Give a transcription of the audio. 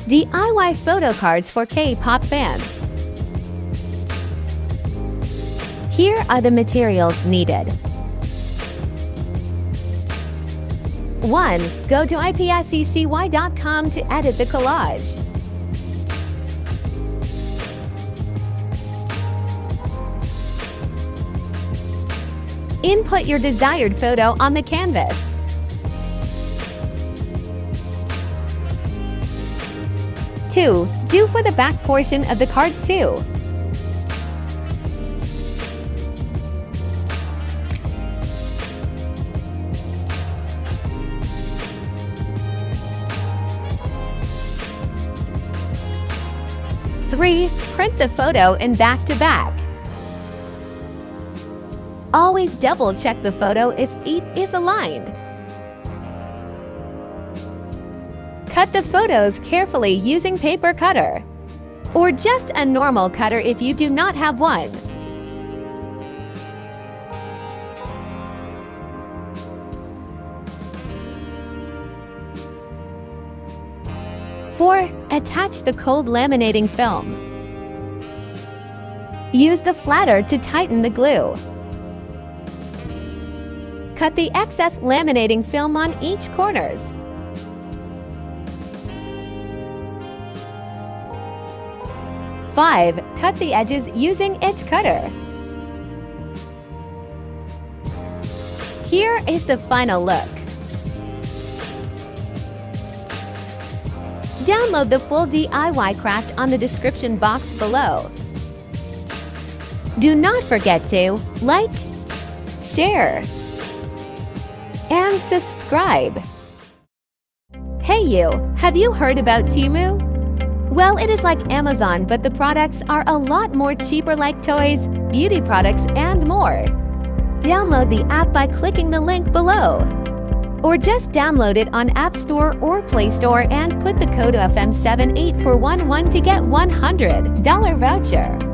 DIY photo cards for K-pop fans. Here are the materials needed. 1. Go to ipsccy.com to edit the collage. 2. Input your desired photo on the canvas. 2. Do for the back portion of the cards too. 3. Print the photo in back-to-back. Always double-check the photo if it is aligned. Cut the photos carefully using paper cutter, or just a normal cutter if you do not have one. 4. Attach the cold laminating film. Use the flatter to tighten the glue. Cut the excess laminating film on each corners. 5. Cut the edges using edge cutter. Here is the final look. Download the full DIY craft on the description box below. Do not forget to like, share, and subscribe. Hey you, have you heard about Temu? Well, it is like Amazon, but the products are a lot more cheaper, like toys, beauty products, and more. Download the app by clicking the link below. Or just download it on App Store or Play Store and put the code FM78411 to get $100 voucher.